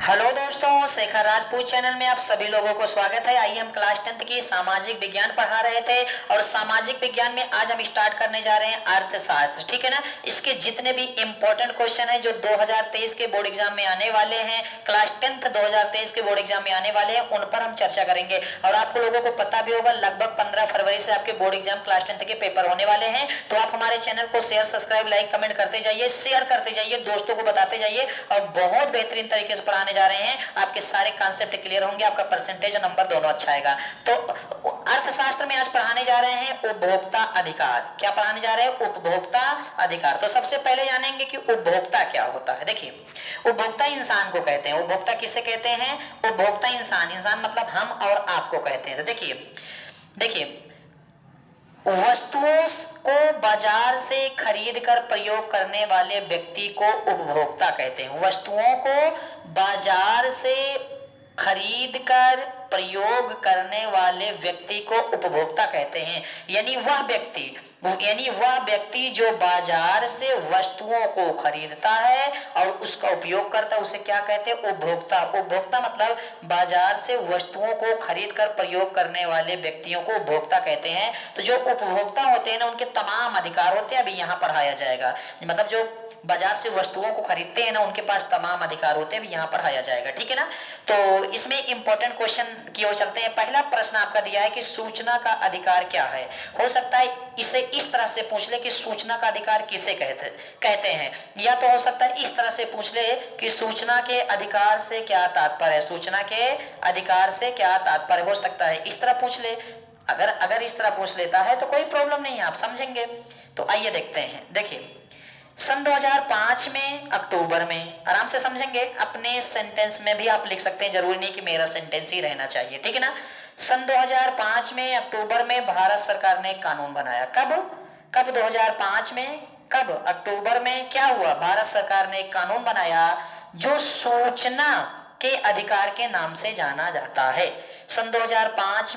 Hello दोस्तों, Shekhar Rajput channel में आप सभी लोगों को स्वागत है। आइए हम क्लास 10th की सामाजिक विज्ञान पढ़ा रहे थे और सामाजिक विज्ञान में आज हम स्टार्ट करने जा रहे हैं अर्थशास्त्र। ठीक है ना। इसके जितने भी इंपॉर्टेंट क्वेश्चन हैं जो 2023 के बोर्ड एग्जाम में आने वाले हैं, क्लास 10th 2023 के बोर्ड एग्जाम में आने वाले हैं, उन पर हम चर्चा करेंगे। और आपको लोगों को पता भी होगा लगभग 15 फरवरी से आपके बोर्ड एग्जाम क्लास 10th के पेपर होने वाले हैं। तो आप हमारे चैनल को शेयर, सब्सक्राइब, लाइक, कमेंट करते जाइए, शेयर करते जाइए, दोस्तों को बताते जाइए और बहुत बेहतरीन तरीके से पढ़ाने जा रहे हैं। आपके सारे कॉन्सेप्ट क्लियर होंगे, आपका परसेंटेज और नंबर दोनों अच्छा आएगा। तो अर्थशास्त्र में आज पढ़ाने जा रहे हैं उपभोक्ता अधिकार। क्या पढ़ाने जा रहे हैं? उपभोक्ता अधिकार। तो सबसे पहले जानेंगे कि उपभोक्ता क्या होता है। देखिए, उपभोक्ता इंसान को कहते हैं। उपभोक्ता किसे कहते हैं? उपभोक्ता इंसान। इंसान मतलब हम और आपको कहते हैं। तो देखिए वस्तुओं को बाजार से खरीद कर प्रयोग करने वाले व्यक्ति को उपभोक्ता कहते हैं। वस्तुओं को बाजार से खरीद कर प्रयोग करने वाले व्यक्ति को उपभोक्ता कहते हैं। यानी वह व्यक्ति जो बाजार से वस्तुओं को खरीदता है और उसका उपयोग करता है, उसे क्या कहते हैं? उपभोक्ता। उपभोक्ता मतलब बाजार से वस्तुओं को खरीद कर प्रयोग करने वाले व्यक्तियों को उपभोक्ता कहते हैं। तो जो उपभोक्ता होते हैं ना, उनके तमाम अधिकार होते हैं, अभी यहाँ पढ़ाया जाएगा। मतलब जो बाजार से वस्तुओं को खरीदते हैं ना, उनके पास तमाम अधिकार होते हैं, यहाँ पढ़ाया जाएगा। ठीक है ना। तो इसमें इंपॉर्टेंट क्वेश्चन की ओर चलते हैं। पहला प्रश्न आपका दिया है कि सूचना का अधिकार क्या है। हो सकता है इसे इस तरह से पूछ ले कि सूचना का अधिकार किसे कहते हैं, या तो हो सकता है इस तरह से पूछ ले कि सूचना के अधिकार से क्या तात्पर्य है। सूचना के अधिकार से क्या तात्पर्य, हो सकता है इस तरह पूछ ले। अगर इस तरह पूछ लेता है तो कोई प्रॉब्लम नहीं है, आप समझेंगे। तो आइए देखते हैं। देखिए, सन 2005 में अक्टूबर में, आराम से समझेंगे, अपने सेंटेंस में भी आप लिख सकते हैं, जरूरी नहीं कि मेरा सेंटेंस ही रहना चाहिए। ठीक है ना। सन 2005 में अक्टूबर में भारत सरकार ने कानून बनाया। कब 2005 में, कब? अक्टूबर में क्या हुआ? भारत सरकार ने एक कानून बनाया जो सूचना के अधिकार के नाम से जाना जाता है। सन 2005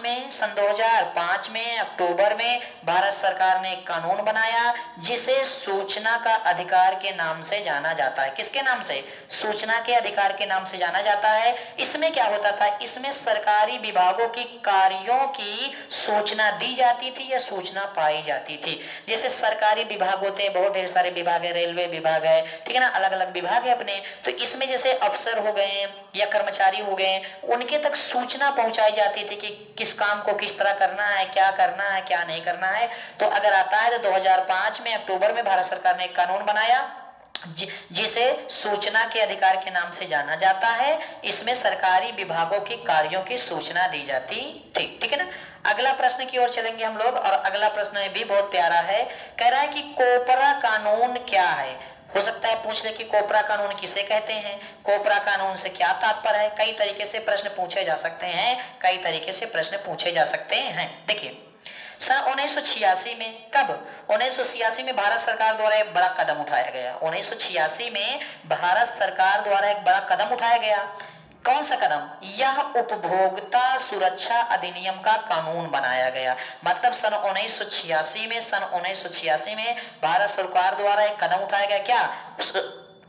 में अक्टूबर में भारत सरकार ने एक कानून बनाया जिसे सूचना का अधिकार के नाम से जाना जाता है। किसके नाम से? सूचना के अधिकार के नाम से जाना जाता है। इसमें क्या होता था? इसमें सरकारी विभागों की कार्यों की सूचना दी जाती थी या सूचना पाई जाती थी। जैसे सरकारी विभाग होते हैं, बहुत ढेर सारे विभाग है, रेलवे विभाग है, ठीक है ना, अलग अलग विभाग है अपने। तो इसमें जैसे अफसर हो गए या कर्मचारी हो गए, उनके तक सूचना पहुंचाई जाती थी कि किस काम को किस तरह करना है, क्या नहीं करना है। तो अगर आता है तो 2005 में अक्टूबर में भारत सरकार ने एक कानून बनाया जिसे सूचना के अधिकार के नाम से जाना जाता है। इसमें सरकारी विभागों के कार्यों की सूचना दी जाती थी। ठीक है ना। अगला प्रश्न की ओर चलेंगे हम लोग, और अगला प्रश्न भी बहुत प्यारा है। कह रहा है कि कोपरा कानून क्या है। हो सकता है पूछ ले कि कोपरा कानून किसे कहते हैं, कोपरा कानून से क्या तात्पर्य है। कई तरीके से प्रश्न पूछे जा सकते हैं, देखिए, सन 1986 में, कब? 1986 में भारत सरकार द्वारा एक बड़ा कदम उठाया गया। 1986 में भारत सरकार द्वारा एक बड़ा कदम उठाया गया। कौन सा कदम? यह उपभोक्ता सुरक्षा अधिनियम का कानून बनाया गया। मतलब सन 1986 में भारत सरकार द्वारा एक कदम उठाया गया। क्या?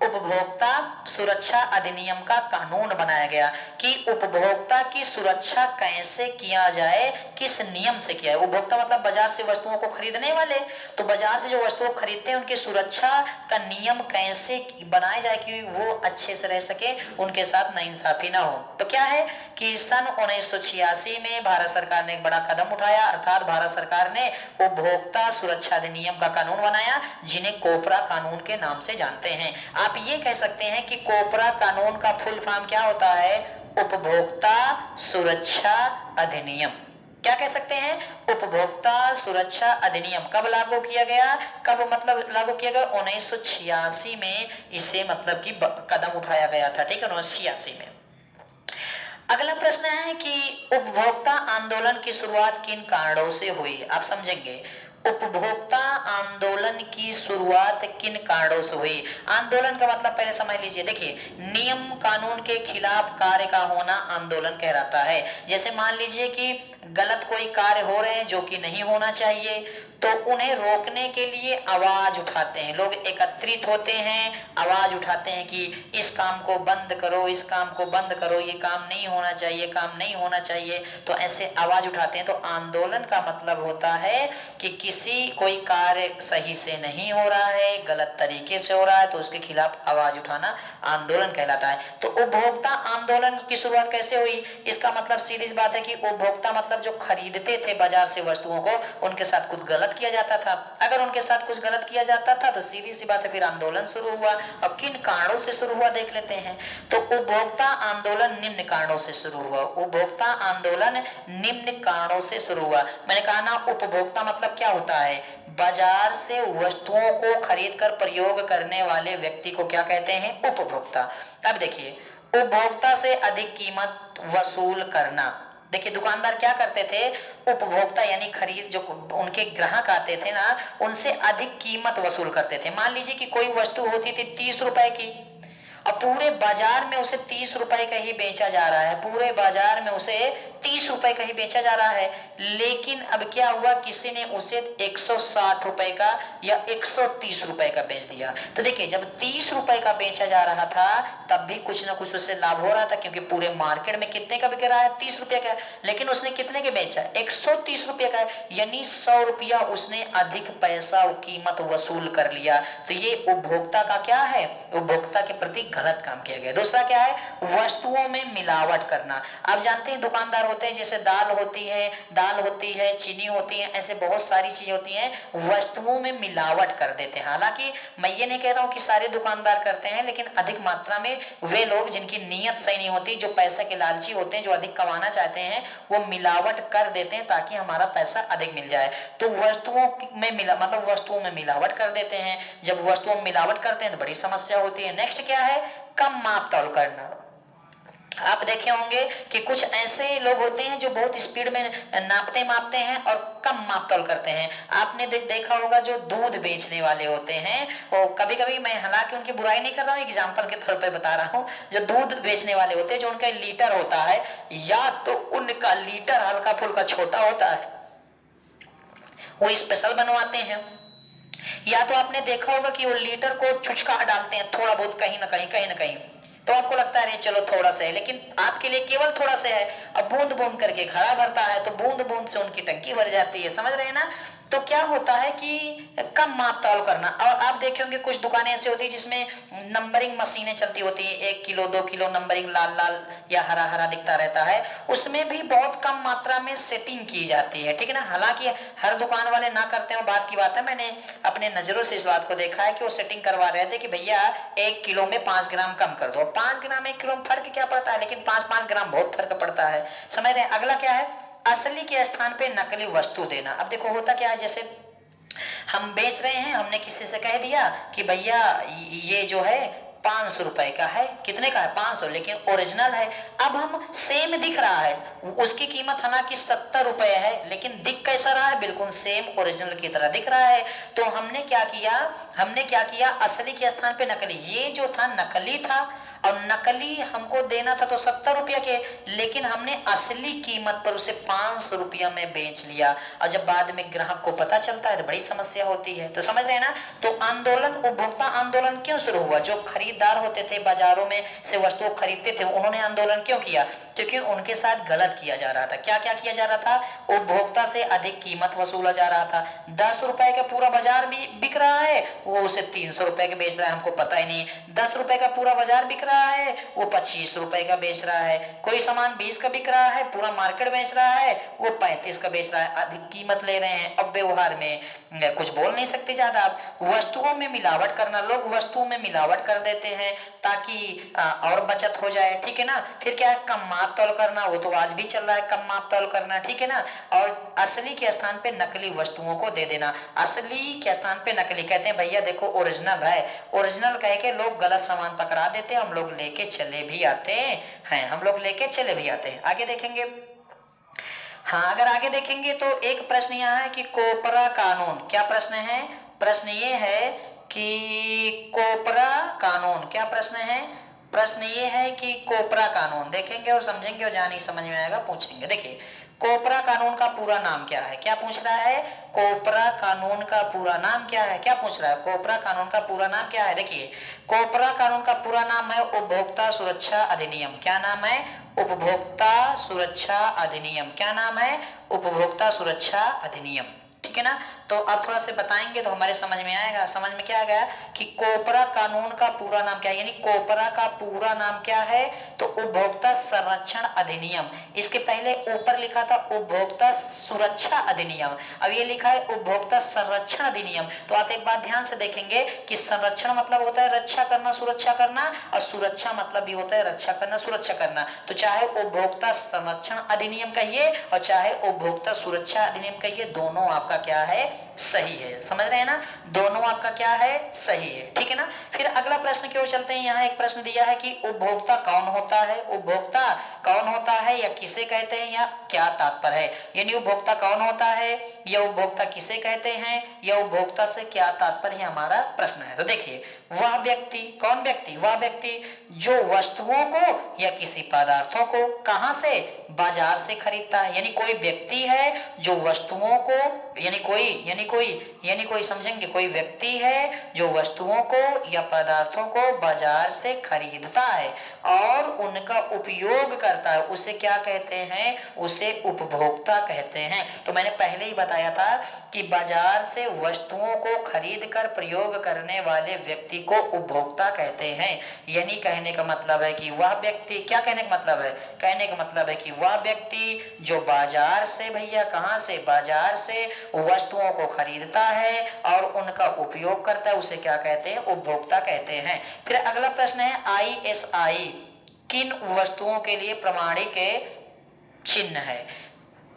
उपभोक्ता सुरक्षा अधिनियम का कानून बनाया गया कि उपभोक्ता की सुरक्षा कैसे किया जाए, किस नियम से किया है। उपभोक्ता मतलब बाजार से वस्तुओं को खरीदने वाले। तो बाजार से जो वस्तुओं को खरीदते हैं उनकी सुरक्षा का नियम कैसे बनाया जाए कि वो अच्छे से रह सके, उनके साथ नाइंसाफी ना हो। तो क्या है कि सन 1986 में भारत सरकार ने एक बड़ा कदम उठाया, अर्थात भारत सरकार ने उपभोक्ता सुरक्षा अधिनियम का कानून बनाया, जिन्हें कोपरा कानून के नाम से जानते हैं। आप ये कह सकते हैं कि कोपरा कानून का फुल फॉर्म क्या होता है? उपभोक्ता सुरक्षा अधिनियम। क्या कह सकते हैं? उपभोक्ता सुरक्षा अधिनियम कब लागू किया गया? कब मतलब लागू किया गया? 1986 में इसे मतलब कि कदम उठाया गया था। ठीक है, 1986 में। अगला प्रश्न है कि उपभोक्ता आंदोलन की शुरुआत किन कारणों से हुई। आप समझेंगे, उपभोक्ता आंदोलन की शुरुआत किन कारणों से हुई? आंदोलन का मतलब पहले समझ लीजिए। देखिए, नियम कानून के खिलाफ कार्य का होना आंदोलन कहलाता है। जैसे मान लीजिए कि गलत कोई कार्य हो रहे हैं जो कि नहीं होना चाहिए, तो उन्हें रोकने के लिए आवाज उठाते हैं, लोग एकत्रित होते हैं, आवाज उठाते हैं कि इस काम को बंद करो, इस काम को बंद करो, ये काम नहीं होना चाहिए, काम नहीं होना चाहिए। तो ऐसे आवाज उठाते हैं। तो आंदोलन का मतलब होता है कि किसी कोई कार्य सही से नहीं हो रहा है, गलत तरीके से हो रहा है, तो उसके खिलाफ आवाज उठाना आंदोलन कहलाता है। तो उपभोक्ता आंदोलन की शुरुआत कैसे हुई? इसका मतलब सीधी सी बात है कि उपभोक्ता मतलब जो खरीदते थे बाजार से वस्तुओं को, उनके साथ कुछ गलत किया जाता था। अगर उनके साथ कुछ गलत किया जाता था तो सीधी सी बात है फिर आंदोलन शुरू हुआ। अब किन कारणों से शुरू हुआ देख लेते हैं। तो उपभोक्ता आंदोलन निम्न कारणों से शुरू हुआ। उपभोक्ता आंदोलन निम्न कारणों से शुरू हुआ। मैंने कहा ना, उपभोक्ता मतलब क्या होता है? बाजार से वस्तुओं को खरीद कर प्रयोग करने वाले व्यक्ति को क्या कहते हैं? उपभोक्ता। अब देखिए, उपभोक्ता से अधिक कीमत वसूल करना। देखिए, दुकानदार क्या करते थे? उपभोक्ता यानी खरीद जो उनके ग्राहक आते थे ना, उनसे अधिक कीमत वसूल करते थे। मान लीजिए कि कोई वस्तु होती थी 30 रुपए की, अब पूरे बाजार में उसे 30 रुपए का ही बेचा जा रहा है, पूरे बाजार में उसे 30 रुपए का ही बेचा जा रहा है। लेकिन अब क्या हुआ, किसी ने उसे 160 रुपए का या 130 रुपए का बेच दिया। तो देखिए, जब 30 रुपए का बेचा जा रहा था तब भी कुछ ना कुछ उससे लाभ हो रहा था, क्योंकि पूरे मार्केट में कितने का बिक रहा है? 30 रुपए का। लेकिन उसने कितने के बेचा? 130 रुपए का, यानी 100 रुपया उसने अधिक पैसा और कीमत वसूल कर लिया। तो ये उपभोक्ता का क्या है? उपभोक्ता के प्रति गलत काम किया गया। दूसरा क्या है? वस्तुओं में मिलावट करना। आप जानते हैं दुकानदार होते हैं, जैसे दाल होती है, चीनी होती है, ऐसे बहुत सारी चीजें होती हैं, वस्तुओं में मिलावट कर देते हैं। हालांकि मैं ये नहीं कह रहा हूं कि सारे दुकानदार करते हैं, लेकिन अधिक मात्रा में वे लोग जिनकी नीयत सही नहीं होती, जो पैसे के लालची होते हैं, जो अधिक कमाना चाहते हैं, वो मिलावट कर देते हैं ताकि हमारा पैसा अधिक मिल जाए। तो वस्तुओं में मिलावट कर देते हैं। जब वस्तुओं में मिलावट करते हैं तो बड़ी समस्या होती है। नेक्स्ट क्या है? कम माप तौल करना। आप देखे होंगे कि कुछ ऐसे लोग होते हैं जो बहुत स्पीड में मापते हैं और कम माप तौल करते हैं। आपने देखा होगा जो दूध बेचने वाले होते हैं, वो कभी कभी, मैं हालांकि उनकी बुराई नहीं कर रहा हूँ, एग्जाम्पल के तौर पे बता रहा हूँ, जो दूध बेचने वाले होते हैं, जो उनका लीटर होता है, या तो उनका लीटर हल्का फुल्का छोटा होता है, वो स्पेशल बनवाते हैं, या तो आपने देखा होगा कि वो लीटर को चुचका डालते हैं थोड़ा बहुत, कहीं ना कहीं, तो आपको लगता है चलो थोड़ा सा है, लेकिन आपके लिए केवल थोड़ा सा है। अब बूंद बूंद करके घड़ा भरता है, तो बूंद बूंद से उनकी टंकी भर जाती है। समझ रहे हैं ना? तो क्या होता है कि कम माप तौल करना। और आप देखे होंगे कुछ दुकानें ऐसी होती है जिसमें नंबरिंग मशीनें चलती होती है, 1 किलो 2 किलो नंबरिंग लाल लाल या हरा हरा दिखता रहता है, उसमें भी बहुत कम मात्रा में सेटिंग की जाती है। ठीक है ना? हालांकि हर दुकान वाले ना करते हो, बात की बात है, मैंने अपने नजरों से इस बात को देखा है कि वो सेटिंग करवा रहे थे कि भैया 1 किलो में 5 ग्राम कम कर दो। 5 ग्राम 1 किलो में फर्क क्या पड़ता है, लेकिन 5-5 ग्राम बहुत फर्क पड़ता है। समझ रहे हैं? अगला क्या है? असली के स्थान पे नकली वस्तु देना। अब देखो होता क्या है, जैसे हम बेच रहे हैं, हमने किसी से कह दिया कि भैया ये जो है 500 रुपए का है। कितने का है? 500, लेकिन ओरिजिनल है। अब हम सेम दिख रहा है, उसकी कीमत हालांकि 70 रुपए है, लेकिन दिख कैसा रहा है? बिल्कुल सेम ओरिजिनल की तरह दिख रहा है। तो हमने क्या किया? असली के स्थान पे नकली। ये जो था नकली था, और नकली हमको देना था तो 70 रुपया के, लेकिन हमने असली कीमत पर उसे 500 रुपया में बेच लिया। और जब बाद में ग्राहक को पता चलता है तो बड़ी समस्या होती है। तो समझ रहे हैं ना? तो उपभोक्ता आंदोलन क्यों शुरू हुआ? जो खरीदार होते थे, बाजारों में से वस्तुओं खरीदते थे, उन्होंने आंदोलन क्यों किया? क्योंकि उनके साथ गलत किया जा रहा था। क्या क्या किया जा रहा था? उपभोक्ता से अधिक कीमत वसूला जा रहा था। 10 रुपए का पूरा बाजार भी बिक रहा है, वो उसे 300 रुपए के बेच रहा है, हमको पता ही नहीं। 10 रुपए का पूरा बाजार बिक रहा है, वो 25 रुपए का बेच रहा है। कोई सामान 20 का बिक रहा है, पूरा मार्केट बेच रहा है, वो 35 का बेच रहा है। अधिक कीमत ले रहे हैं। अब व्यवहार में कुछ बोल नहीं सकते ज्यादा। वस्तुओं में मिलावट करना, लोग वस्तुओं में मिलावट कर देते हैं ताकि और बचत हो जाए। ठीक है ना? फिर क्या है? कम माप तौल करना, वो तो आज भी चल रहा है, कम माप तौल करना। ठीक है ना? और असली के स्थान पे नकली वस्तुओं को दे देना। असली के स्थान पे नकली, कहते हैं भैया देखो ओरिजिनल है, ओरिजिनल कह के लोग गलत सामान पकड़ा देते हैं, हम लोग लेके चले भी आते हैं, हम लोग लेके चले भी आते हैं। आगे देखेंगे, हाँ, अगर आगे देखेंगे तो एक प्रश्न यहाँ है कि कोपरा कानून, क्या प्रश्न है? प्रश्न ये है कि कोपरा कानून, क्या प्रश्न है? प्रश्न ये है कि कोपरा कानून, देखेंगे और समझेंगे और जहाँ नहीं समझ में आएगा पूछेंगे। देखिए, कोपरा कानून का पूरा नाम क्या है? क्या पूछ रहा है? कोपरा कानून का पूरा नाम क्या है? क्या पूछ रहा है? कोपरा कानून का पूरा नाम क्या है? देखिए, कोपरा कानून का पूरा नाम है उपभोक्ता सुरक्षा अधिनियम। क्या नाम है? उपभोक्ता सुरक्षा अधिनियम। क्या नाम है? उपभोक्ता सुरक्षा अधिनियम। ठीक है ना? तो अब थोड़ा से बताएंगे तो हमारे समझ में आएगा। समझ में क्या आ गया कि कोपरा कानून का पूरा नाम क्या है, यानी कोपरा का पूरा नाम क्या है? तो उपभोक्ता संरक्षण अधिनियम। इसके पहले ऊपर लिखा था उपभोक्ता सुरक्षा अधिनियम, अब ये लिखा है उपभोक्ता संरक्षण अधिनियम। तो आप एक बात ध्यान से देखेंगे कि संरक्षण मतलब होता है रक्षा करना, सुरक्षा करना, और सुरक्षा मतलब भी होता है रक्षा करना, सुरक्षा करना। तो चाहे उपभोक्ता संरक्षण अधिनियम कहिए और चाहे उपभोक्ता सुरक्षा अधिनियम कहिए, दोनों आपका क्या है? सही है। समझ रहे हैं ना? दोनों आपका क्या है? सही है। ठीक है ना? फिर अगला प्रश्न की ओर चलते हैं। यहाँ एक प्रश्न दिया है कि उपभोक्ता कौन होता है? उपभोक्ता कौन होता है या किसे कहते हैं या क्या तात्पर्य है? यानी उपभोक्ता कौन होता है या उपभोक्ता किसे कहते हैं या उपभोक्ता से क्या तात्पर्य है, हमारा प्रश्न है। तो देखिए, वह व्यक्ति, कौन व्यक्ति? वह व्यक्ति जो वस्तुओं को या किसी पदार्थों को कहां से? बाजार से खरीदता है। यानी कोई व्यक्ति है जो वस्तुओं को, यानी कोई समझेंगे, कोई व्यक्ति है जो वस्तुओं को या पदार्थों को बाजार से खरीदता है और उनका उपयोग करता है, उसे क्या कहते हैं? उसे उपभोक्ता कहते हैं। तो मैंने पहले ही बताया था कि बाजार से वस्तुओं को खरीद कर प्रयोग करने वाले व्यक्ति को उपभोक्ता कहते हैं। यानी कहने का मतलब है कि वह व्यक्ति, क्या कहने का मतलब है? कहने का मतलब है कि वह व्यक्ति जो बाजार से, भैया कहां से? बाजार से वस्तुओं को खरीदता है और उनका उपयोग करता है, उसे क्या कहते हैं? उपभोक्ता कहते हैं। फिर अगला प्रश्न है ISI किन वस्तुओं के लिए प्रमाणिक चिन्ह है?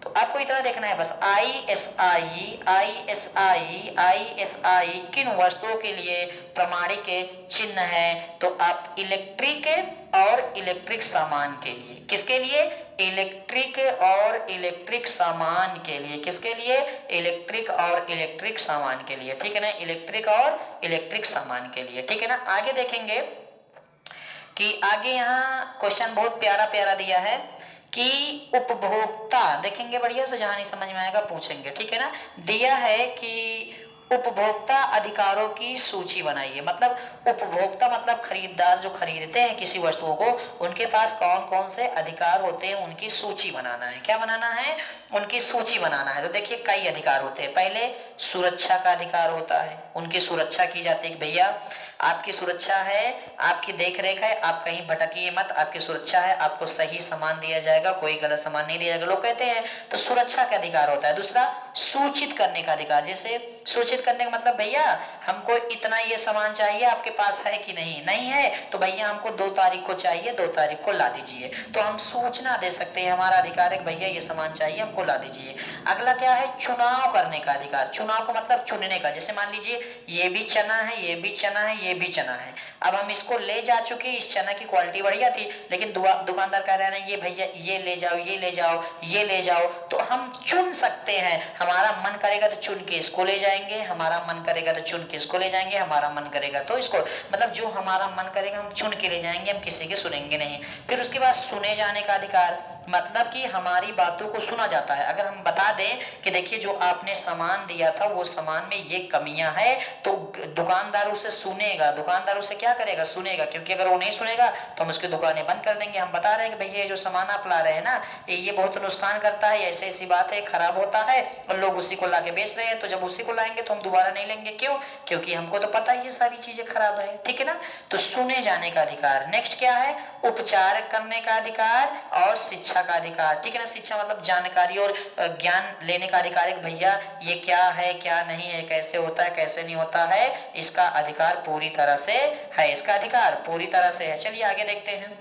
तो आपको इतना देखना है बस, ISI किन वस्तुओं के लिए प्रमाणिक चिन्ह है? तो आप इलेक्ट्रिक और इलेक्ट्रिक सामान के लिए, किसके लिए? इलेक्ट्रिक और इलेक्ट्रिक सामान के लिए। किसके लिए? इलेक्ट्रिक और इलेक्ट्रिक सामान के लिए। ठीक है ना? इलेक्ट्रिक और इलेक्ट्रिक सामान के लिए। ठीक है ना? आगे देखेंगे कि आगे यहाँ क्वेश्चन बहुत प्यारा प्यारा दिया है कि उपभोक्ता, देखेंगे बढ़िया से, जहां नहीं समझ में आएगा पूछेंगे। ठीक है ना? दिया है कि उपभोक्ता अधिकारों की सूची बनाइए। मतलब उपभोक्ता मतलब खरीदार जो खरीदते हैं किसी वस्तुओं को, उनके पास कौन कौन से अधिकार होते हैं, उनकी सूची बनाना है। क्या बनाना है? उनकी सूची बनाना है। तो देखिए, कई अधिकार होते हैं। पहले सुरक्षा का अधिकार होता है, उनकी सुरक्षा की जाती है कि भैया आपकी सुरक्षा है, आपकी देख रेख है, आप कहीं भटकिए मत, आपकी सुरक्षा है, आपको सही सामान दिया जाएगा, कोई गलत सामान नहीं दिया जाएगा, लोग कहते हैं। तो सुरक्षा का अधिकार होता है। दूसरा, सूचित करने का अधिकार। जैसे सूचित करने का मतलब, भैया हमको इतना ये सामान चाहिए, आपके पास है कि नहीं? नहीं है तो भैया हमको 2 तारीख को चाहिए, 2 तारीख को ला दीजिए। तो हम सूचना दे सकते हैं, हमारा अधिकार है भैया ये सामान चाहिए, हमको ला दीजिए। अगला क्या है? चुनाव करने का अधिकार। चुनाव का मतलब चुनने का। जैसे मान लीजिए ये भी चना है, ये भी चना है, ये भी चना है, अब हम इसको ले जा चुके, इस चना की क्वालिटी बढ़िया थी, लेकिन दुकानदार कह रहे हैं ये भैया ये ले जाओ, ये ले जाओ, ये ले जाओ। तो हम चुन सकते हैं, हमारा मन करेगा तो चुन के इसको ले जाएंगे, हमारा मन करेगा तो चुन के इसको ले जाएंगे, हमारा मन करेगा तो इसको, मतलब जो हमारा मन करेगा हम चुन के ले जाएंगे, हम किसी के सुनेंगे नहीं। फिर उसके बाद सुने जाने का अधिकार, मतलब कि हमारी बातों को सुना जाता है। अगर हम बता दें कि देखिए जो आपने सामान दिया था वो सामान में ये कमियां है, तो दुकानदार उसे सुनेगा, दुकानदार उसे क्या करेगा? सुनेगा। क्योंकि अगर वो नहीं सुनेगा तो हम उसकी दुकानें बंद कर देंगे। हम बता रहे हैं कि भैया ये जो सामान आप ला रहे हैं ना, ये बहुत नुकसान करता है, ऐसी ऐसी बात है, खराब होता है, और लोग उसी को ला के बेच रहे हैं। तो जब उसी को लाएंगे तो हम दोबारा नहीं लेंगे। क्यों? क्योंकि हमको तो पता है ये सारी चीजें खराब है। ठीक है ना? तो सुने जाने का अधिकार। नेक्स्ट क्या है? उपचार करने का अधिकार और शिक्षा का अधिकार। ठीक है ना? शिक्षा मतलब जानकारी और ज्ञान लेने का अधिकार है कि भैया ये क्या है, क्या नहीं है, कैसे होता है, कैसे नहीं होता है, इसका अधिकार पूरी तरह से है। इसका अधिकार पूरी तरह से है। चलिए आगे देखते हैं।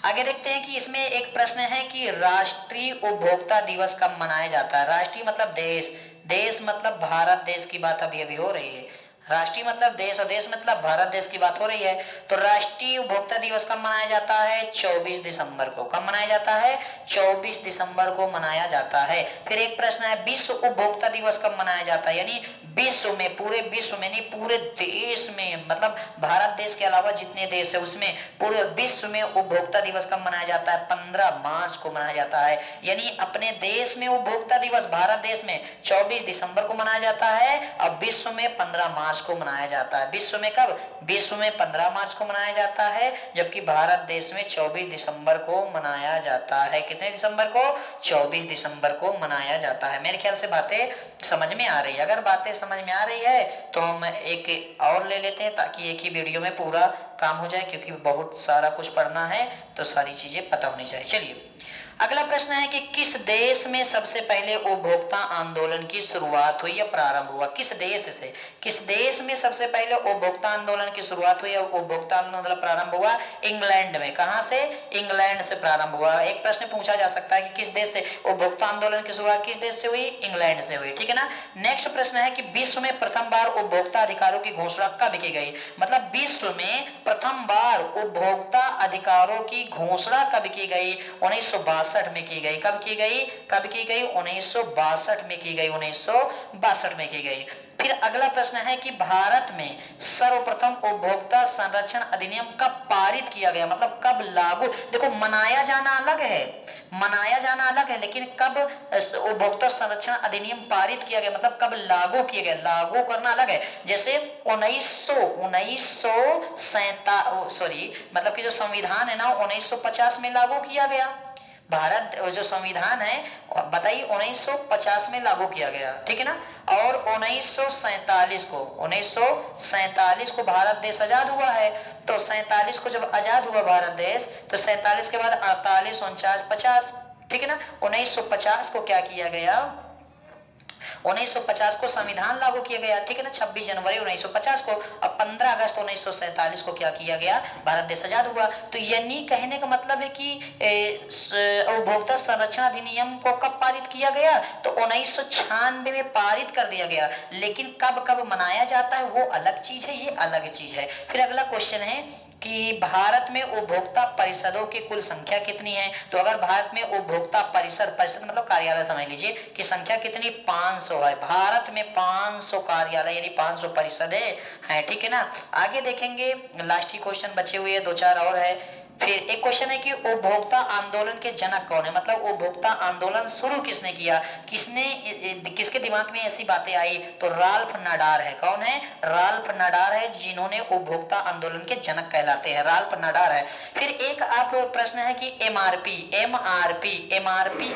आगे देखते हैं कि इसमें एक प्रश्न है कि राष्ट्रीय उपभोक्ता दिवस कब मनाया जाता है? राष्ट्रीय मतलब देश, देश मतलब भारत देश की बात अभी अभी हो रही है। राष्ट्रीय मतलब देश और देश मतलब भारत देश की बात हो रही है। तो राष्ट्रीय उपभोक्ता दिवस कब मनाया जाता है? 24 दिसंबर को। कब मनाया जाता है? 24 दिसंबर को मनाया जाता है। फिर एक प्रश्न है, विश्व उपभोक्ता दिवस कब मनाया जाता है? यानी विश्व में, पूरे विश्व में नहीं, पूरे देश में, मतलब भारत देश के अलावा जितने देश है उसमें पूरे विश्व में उपभोक्ता दिवस कब मनाया जाता है? 15 मार्च को मनाया जाता है। यानी अपने देश में उपभोक्ता दिवस भारत देश में 24 दिसंबर को मनाया जाता है और विश्व में 15 मार्च को मनाया जाता है। विश्व में कब? विश्व में 15 मार्च को मनाया जाता है, जबकि भारत देश में 24 दिसंबर को मनाया जाता है। कितने दिसंबर को? 24 दिसंबर को मनाया जाता है। मेरे ख्याल से बातें समझ में आ रही है। अगर बातें समझ में आ रही है तो हम एक और ले लेते हैं ताकि एक ही वीडियो में पूरा काम हो जाए, क्योंकि बहुत सारा कुछ पढ़ना है तो सारी चीजें पता होनी चाहिए। चलिए अगला प्रश्न है कि किस देश में सबसे पहले उपभोक्ता आंदोलन की शुरुआत हुई या प्रारंभ हुआ? किस देश से? किस देश में सबसे पहले उपभोक्ता आंदोलन की शुरुआत हुई या उपभोक्ता आंदोलन प्रारंभ हुआ? इंग्लैंड में। कहां से? इंग्लैंड से प्रारंभ हुआ। एक प्रश्न पूछा जा सकता है कि किस देश से उपभोक्ता आंदोलन की शुरुआत किस देश से हुई? इंग्लैंड से हुई। ठीक है ना। नेक्स्ट प्रश्न है कि विश्व में प्रथम बार उपभोक्ता अधिकारों की घोषणा कब की गई? मतलब विश्व में प्रथम बार उपभोक्ता अधिकारों की घोषणा कब की गई? 1962 में की गई। कब की गई? कब की गई? 1962 में की गई। 1962 में की गई। फिर अगला प्रश्न है कि भारत में सर्वप्रथम उपभोक्ता संरक्षण अधिनियम कब पारित किया गया? मतलब कब लागू? देखो मनाया जाना अलग है, मनाया जाना अलग है, लेकिन कब उपभोक्ता संरक्षण अधिनियम पारित किया गया मतलब कब लागू किया गया? लागू करना अलग है। जैसे 1947 सॉरी मतलब कि जो संविधान है ना 1950 में लागू किया गया। भारत जो संविधान है बताइए 1950 में लागू किया गया। ठीक है ना। और 1947 को भारत देश आजाद हुआ है। तो 47 को जब आजाद हुआ भारत देश तो 47 के बाद 48, 49, 50। ठीक है ना। 1950 को क्या किया गया? 1950 को संविधान लागू किया गया। ठीक है ना। 26 जनवरी 1950 को। अब 15 अगस्त 1947 को क्या किया गया? भारत देश आजाद हुआ। तो यानी कहने का मतलब है कि उपभोक्ता संरक्षण अधिनियम को कब पारित किया गया? तो 1996 में पारित कर दिया गया। लेकिन कब कब मनाया जाता है वो अलग चीज है, ये अलग चीज है। फिर अगला क्वेश्चन है कि भारत में उपभोक्ता परिषदों की कुल संख्या कितनी है? तो अगर भारत में उपभोक्ता परिषद मतलब कार्यालय समझ लीजिए कि संख्या कितनी? 500 है। भारत में 500 कार्यालय यानी 500 परिषद है। ठीक है ना। आगे देखेंगे, लास्ट ही क्वेश्चन बचे हुए 2-4 और है। फिर एक क्वेश्चन है कि उपभोक्ता आंदोलन के जनक कौन है? मतलब उपभोक्ता आंदोलन शुरू किसने किया? किसके दिमाग में ऐसी बातें आई? तो राल्फ नाडार है। कौन है? राल्फ नाडार है, जिन्होंने उपभोक्ता आंदोलन के जनक कहलाते हैं। राल्फ नाडार है। फिर एक आप प्रश्न है कि एमआरपी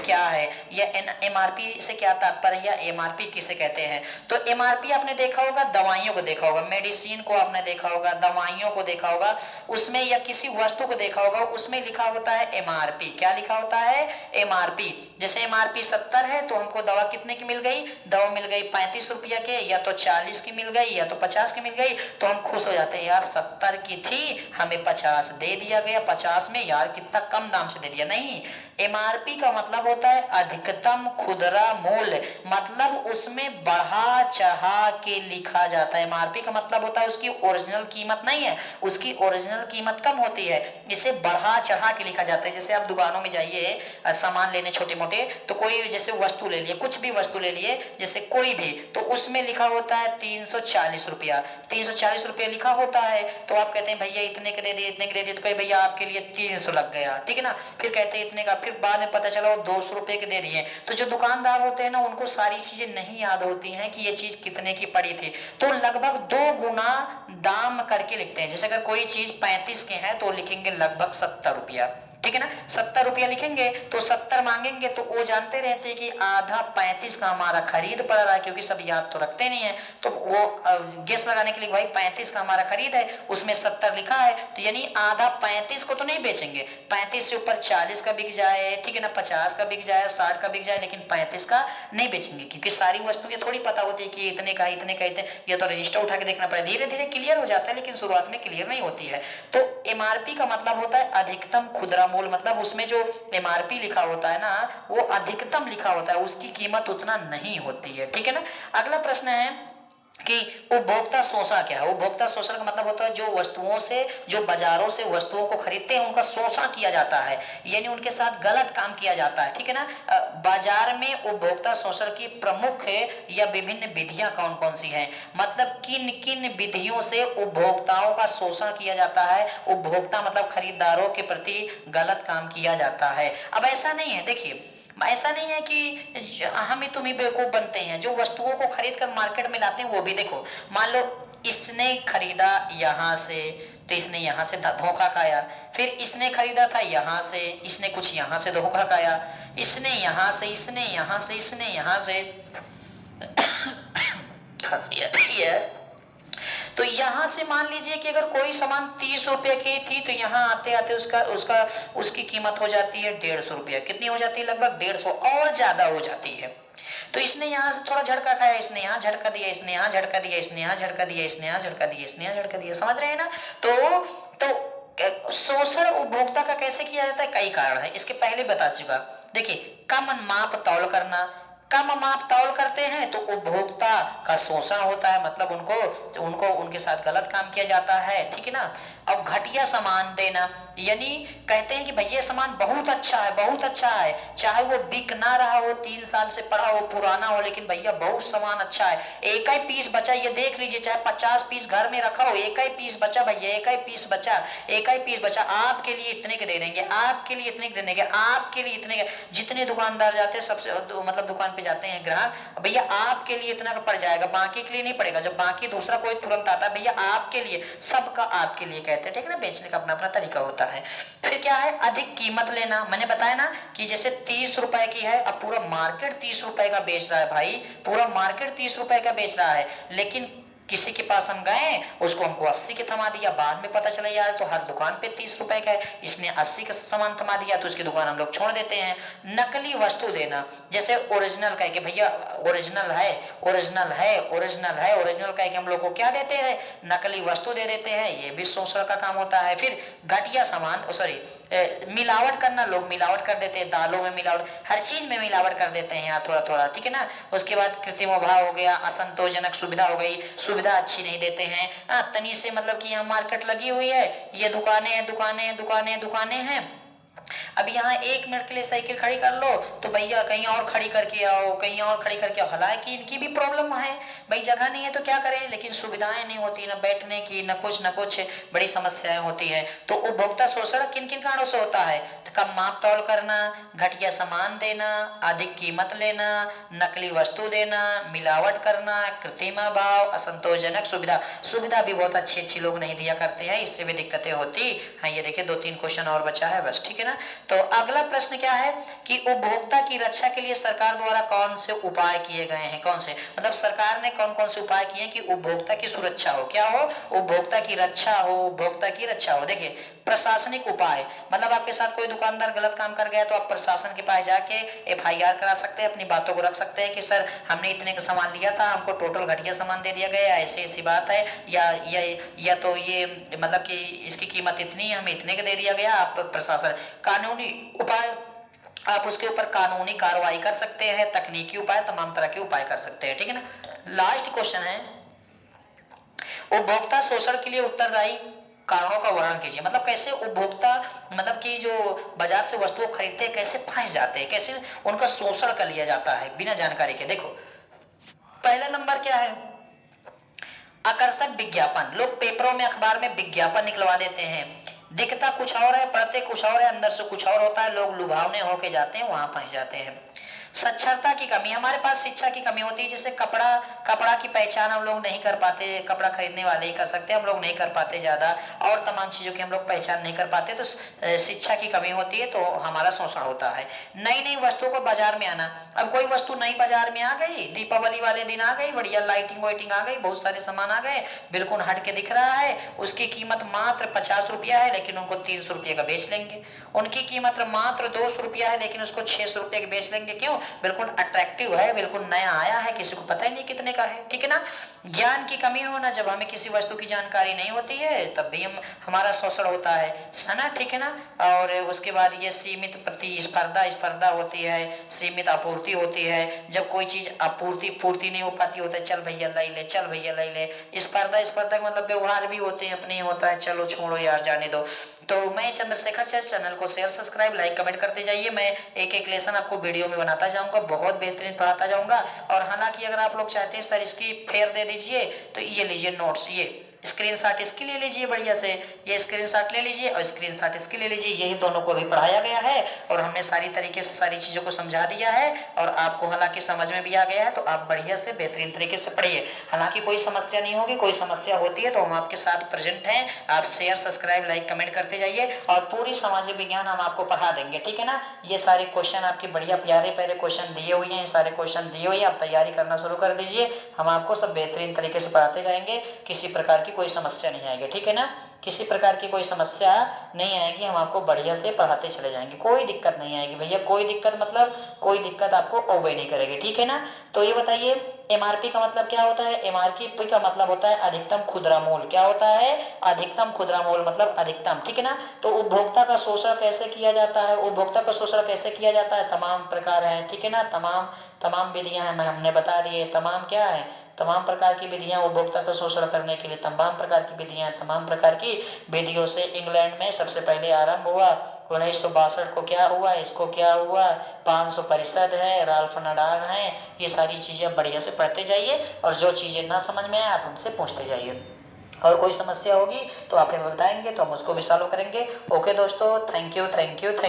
क्या है या एमआरपी से क्या तात्पर्य है या एमआरपी किसे कहते हैं? तो एमआरपी आपने देखा होगा, दवाइयों को देखा होगा, मेडिसिन को आपने देखा होगा, दवाइयों को देखा होगा, उसमें या किसी वस्तु को देखा होगा, उसमें लिखा होता है एमआरपी। क्या लिखा होता है? एमआरपी। जैसे एमआरपी 70 है तो हमको दवा कितने की मिल गई? दवा मिल गई 35 रुपया के, या तो 40 की मिल गई या तो 50 की मिल गई। तो हम खुश हो जाते हैं, यार 70 की थी हमें 50 दे दिया गया। 50 में यार कितना कम दाम से दे दिया। नहीं, एमआरपी का मतलब होता है अधिकतम खुदरा मूल्य, मतलब उसमें बढ़ा चढ़ा के लिखा जाता है। एमआरपी का मतलब होता है उसकी ओरिजिनल कीमत नहीं है, उसकी ओरिजिनल कीमत कम होती है, इसे बढ़ा चढ़ा के लिखा जाता है। जैसे आप दुकानों में जाइए सामान लेने छोटे मोटे, तो कोई जैसे वस्तु ले लिए, कुछ भी वस्तु ले लिए, जैसे कोई भी, तो उसमें लिखा होता है 340 रुपया, 340 रुपया लिखा होता है। तो आप कहते हैं भैया इतने के दे दिए, इतने के दे दिए, तो कहे भैया आपके लिए 300 लग गया। ठीक है ना। फिर कहते हैं इतने का, फिर बाद में पता चला वो 200 रुपए के दे दिए। तो जो दुकानदार होते हैं ना उनको सारी चीजें नहीं याद होती हैं कि ये चीज कितने की पड़ी थी, तो लगभग 2 गुना दाम करके लिखते हैं। जैसे अगर कोई चीज 35 के है तो लिखेंगे लगभग 70 रुपया। ठीक है ना। 70 रुपया लिखेंगे तो 70 मांगेंगे, तो वो जानते रहते हैं कि आधा 35 का हमारा खरीद पड़ रहा है, क्योंकि सब याद तो रखते नहीं है। तो वो गेस लगाने के लिए भाई 35 का हमारा खरीद है, उसमें 70 लिखा है, तो यानी आधा 35 को तो नहीं बेचेंगे, 35 से ऊपर 40 का बिक जाए, ठीक है ना, 50 का बिक जाए, 60 का बिक जाए, लेकिन 35 का नहीं बेचेंगे, क्योंकि सारी वस्तुएं थोड़ी पता होती है कि इतने का इतने का इतने, ये तो रजिस्टर उठा के देखना पड़ेगा। धीरे धीरे क्लियर हो जाता है, लेकिन शुरुआत में क्लियर नहीं होती है। तो एमआरपी का मतलब होता है अधिकतम खुदरा मूल्य, मतलब उसमें जो एमआरपी लिखा होता है ना वो अधिकतम लिखा होता है, उसकी कीमत उतना नहीं होती है। ठीक है ना। अगला प्रश्न है कि उपभोक्ता शोषण क्या है। उपभोक्ता शोषण का मतलब होता है जो वस्तुओं से, जो बाजारों से वस्तुओं को खरीदते हैं उनका शोषण किया जाता है, यानी उनके साथ गलत काम किया जाता है, ठीक है ना। बाजार में उपभोक्ता शोषण की प्रमुख या विभिन्न विधियां कौन कौन सी हैं, मतलब किन किन विधियों से उपभोक्ताओं का शोषण किया जाता है, उपभोक्ता मतलब खरीदारों के प्रति गलत काम किया जाता है। अब ऐसा नहीं है, देखिए ऐसा नहीं है कि हम ही तुम ही बेवकूफ बनते हैं, जो वस्तुओं को खरीद कर मार्केट में लाते हैं वो भी देखो, मान लो इसने खरीदा यहाँ से तो इसने यहाँ से धोखा खाया, फिर इसने खरीदा था यहाँ से, इसने कुछ यहाँ से धोखा खाया, इसने यहाँ से, इसने यहाँ से, इसने यहाँ से खांसी आती है। तो यहाँ से मान लीजिए कि अगर कोई सामान 30 रुपए की थी तो यहाँ आते आते उसकी कीमत हो जाती है 150 रुपया। कितनी हो जाती है? लगभग 150 और ज्यादा हो जाती है। तो इसने यहाँ से थोड़ा झटका खाया, इसने यहाँ झटका दिया, इसने यहाँ झटका दिया, इसने यहाँ झटका दिया, इसने यहाँ झटका दिया, इसने यहाँ झटका दिया, समझ रहे हैं ना। तो शोषण उपभोक्ता का कैसे किया जाता है, कई कारण है, इसके पहले बता चुका। देखिए कम माप तौल करना, कम माप तौल करते हैं तो उपभोक्ता का शोषण होता है, मतलब उनको उनके साथ गलत काम किया जाता है, ठीक है ना। अब घटिया सामान देना, यानी कहते हैं कि भैया सामान बहुत अच्छा है, बहुत अच्छा है, चाहे वो बिक ना रहा हो, 3 साल से पड़ा हो, पुराना हो, लेकिन भैया बहुत सामान अच्छा है, एक ही पीस बचा, ये देख लीजिए, चाहे 50 पीस घर में रखा हो, एक ही पीस बचा भैया, एक ही पीस बचा, एक ही पीस बचा, आपके लिए इतने के दे देंगे, आपके लिए इतने के दे देंगे, आपके लिए इतने के। जितने दुकानदार जाते हैं सबसे मतलब दुकान पे जाते हैं ग्राहक, भैया आपके लिए इतना का पड़ जाएगा, बाकी के लिए नहीं पड़ेगा। जब बाकी दूसरा कोई तुरंत आता है, भैया आपके लिए, सबका आपके लिए कहते हैं, ठीक है ना। बेचने का अपना अपना तरीका होता है। फिर क्या है, अधिक कीमत लेना। मैंने बताया ना कि जैसे 30 रुपए की है, अब पूरा मार्केट 30 रुपए का बेच रहा है भाई, पूरा मार्केट 30 रुपए का बेच रहा है, लेकिन किसी के पास हम गए, उसको हमको 80 के थमा दिया, बाद में पता चला यार तो हर दुकान पे 30 रुपए का है, इसने 80 का सामान थमा दिया, तो उसकी दुकान हम लोग छोड़ देते हैं। नकली वस्तु देना, जैसे ओरिजिनल कह के भैया ओरिजिनल है, ओरिजिनल है, ओरिजिनल है, ओरिजिनल कह के हम लोग को क्या देते हैं, नकली वस्तु दे देते हैं, ये भी शोषण का काम होता है। फिर घटिया सामान, सॉरी मिलावट करना, लोग मिलावट कर देते हैं, दालों में मिलावट, हर चीज में मिलावट कर देते हैं यार थोड़ा थोड़ा, ठीक है ना। उसके बाद कृत्रिम अभाव हो गया, असंतोषजनक सुविधा हो गई, सुविधा अच्छी नहीं देते हैं, तनी से मतलब कि यहाँ मार्केट लगी हुई है, ये दुकानें हैं, दुकानें हैं, दुकानें हैं, दुकानें हैं, अब यहाँ 1 मिनट के लिए साइकिल खड़ी कर लो तो भैया कहीं और खड़ी करके आओ, कहीं और खड़ी करके आओ, हालांकि इनकी भी प्रॉब्लम है भाई, जगह नहीं है तो क्या करें, लेकिन सुविधाएं नहीं होती, ना बैठने की, ना कुछ बड़ी समस्याएं होती हैं। तो उपभोक्ता शोषण किन किन कारणों से होता है, तो कम माप तौल करना, घटिया सामान देना, अधिक कीमत लेना, नकली वस्तु देना, मिलावट करना, कृत्रिम अभाव, असंतोषजनक सुविधा। सुविधा भी बहुत अच्छी अच्छी लोग नहीं दिया करते हैं, इससे भी दिक्कतें होती हैं। ये देखिए 2-3 क्वेश्चन और बचा है बस, ठीक है ना। तो अगला प्रश्न क्या है कि उपभोक्ता की रक्षा के लिए सरकार द्वारा कौन से उपाय किए गए हैं, कौन से, मतलब सरकार ने कौन कौन से उपाय किए कि उपभोक्ता की सुरक्षा हो, क्या हो, उपभोक्ता की रक्षा हो, उपभोक्ता की रक्षा हो। देखिए प्रशासनिक उपाय, मतलब आपके साथ कोई दुकानदार गलत काम कर गया तो आप प्रशासन के पास जाके FIR करा सकते हैं, अपनी बातों को रख सकते हैं कि सर हमने इतने का सामान लिया था, हमको टोटल घटिया सामान दे दिया गया, ऐसी ऐसी बात है, या तो ये मतलब कि इसकी कीमत इतनी है, हमें इतने का दे दिया गया। आप प्रशासन कानूनी उपाय, आप उसके ऊपर कानूनी कार्रवाई कर सकते हैं, तकनीकी उपाय, तमाम तरह के उपाय कर सकते हैं, ठीक है ना। लास्ट क्वेश्चन है, उपभोक्ता शोषण के लिए उत्तरदायी कारणों का वर्णन कीजिए, मतलब कैसे उपभोक्ता मतलब कि जो बाजार से वस्तुओं खरीदते हैं कैसे फंस जाते हैं, कैसे उनका शोषण कर लिया जाता है बिना जानकारी के। देखो पहला नंबर क्या है, आकर्षक विज्ञापन। लोग पेपरों में, अखबार में विज्ञापन निकलवा देते हैं, दिखता कुछ और है, पढ़ते कुछ और है, अंदर से कुछ और होता है, लोग लुभावने होके जाते हैं, वहां फंस जाते हैं। साक्षरता की कमी, हमारे पास शिक्षा की कमी होती है, जैसे कपड़ा की पहचान हम लोग नहीं कर पाते, कपड़ा खरीदने वाले ही कर सकते हैं, हम लोग नहीं कर पाते ज्यादा, और तमाम चीजों की हम लोग पहचान नहीं कर पाते, तो शिक्षा की कमी होती है, तो हमारा शोषण होता है। नई नई वस्तुओं को बाजार में आना, अब कोई वस्तु नई बाजार में आ गई, दीपावली वाले दिन आ गई, बढ़िया लाइटिंग वाइटिंग आ गई, बहुत सारे सामान आ गए, बिल्कुल हट के दिख रहा है, उसकी कीमत मात्र 50 रुपया है, लेकिन उनको 300 रुपये का बेच लेंगे, उनकी कीमत मात्र 200 रुपया है, लेकिन उसको 600 रुपये का बेच लेंगे। क्यों? बिल्कुल अट्रैक्टिव है, बिल्कुल नया आया है, किसी को पता ही नहीं कितने का है, ठीक है ना। ज्ञान की कमी हो ना, जब हमें किसी वस्तु की जानकारी नहीं होती है तब भी हमारा शोषण होता है ना, ठीक है ना। और उसके बाद ये सीमित प्रतिस्पर्धा स्पर्धा होती है, सीमित आपूर्ति होती है, जब कोई चीज आपूर्ति पूर्ति नहीं हो पाती होता है, चल भैया लाई ले, चल भैया लाई ले। स्पर्धा स्पर्धा का मतलब व्यवहार भी होते हैं अपने, होता है चलो छोड़ो यार जाने दो। तो मैं चंद्रशेखर सर, चैनल को शेयर सब्सक्राइब लाइक कमेंट करते जाइए। मैं एक एक लेसन आपको वीडियो में बनाता जाऊंगा, बहुत बेहतरीन पढ़ाता जाऊंगा। और हालांकि अगर आप लोग चाहते हैं सर इसकी फेयर दे दीजिए तो ये लीजिए नोट्स, ये स्क्रीनशॉट इसकी ले लीजिए बढ़िया से, ये स्क्रीनशॉट ले लीजिए और स्क्रीनशॉट इसकी ले लीजिए। यही दोनों को भी पढ़ाया गया है और हमने सारी तरीके से सारी चीज़ों को समझा दिया है और आपको हालांकि समझ में भी आ गया है, तो आप बढ़िया से बेहतरीन तरीके से पढ़िए। हालांकि कोई समस्या नहीं होगी, कोई समस्या होती है तो हम आपके साथ प्रेजेंट हैं। आप शेयर सब्सक्राइब लाइक कमेंट करते जाइए और पूरी सामाजिक विज्ञान हम आपको पढ़ा देंगे, ठीक है ना। ये सारे क्वेश्चन आपके बढ़िया प्यारे प्यारे क्वेश्चन दिए हुए हैं, ये सारे क्वेश्चन दिए हुए हैं, आप तैयारी करना शुरू कर दीजिए। हम आपको सब बेहतरीन तरीके से पढ़ाते जाएंगे, किसी प्रकार की कोई समस्या नहीं आएगी, ठीक है ना। किसी प्रकार की कोई समस्या नहीं आएगी, हम आपको बढ़िया से पढ़ाते चले जाएंगे, कोई दिक्कत नहीं आएगी भैया। कोई दिक्कत मतलब कोई दिक्कत आपको ओबे नहीं करेगी, ठीक है ना। तो ये बताइए एमआरपी का मतलब क्या होता है। एमआरपी का मतलब होता है अधिकतम खुदरा मूल्य। क्या होता है? अधिकतम खुदरा मूल्य मतलब अधिकतम, ठीक है ना। तो उपभोक्ता का शोषण कैसे किया जाता है, उपभोक्ता का शोषण कैसे किया जाता है, तमाम प्रकार है, ठीक है ना। तमाम विधियां हैं, हमने बता दिए तमाम क्या है, तमाम प्रकार की विधियां उपभोक्ता का शोषण करने के लिए, तमाम प्रकार की विधियां, तमाम प्रकार की विधियों से इंग्लैंड में सबसे पहले आरंभ हुआ। 1962 को क्या हुआ, इसको क्या हुआ, 500 परिषद है, राल्फ नडाल है। ये सारी चीजें बढ़िया से पढ़ते जाइए और जो चीजें ना समझ में आए आप हमसे पूछते जाइए। और कोई समस्या होगी तो आप हमें बताएंगे तो हम उसको भी सॉल्व करेंगे। ओके दोस्तों, thank you thank you thank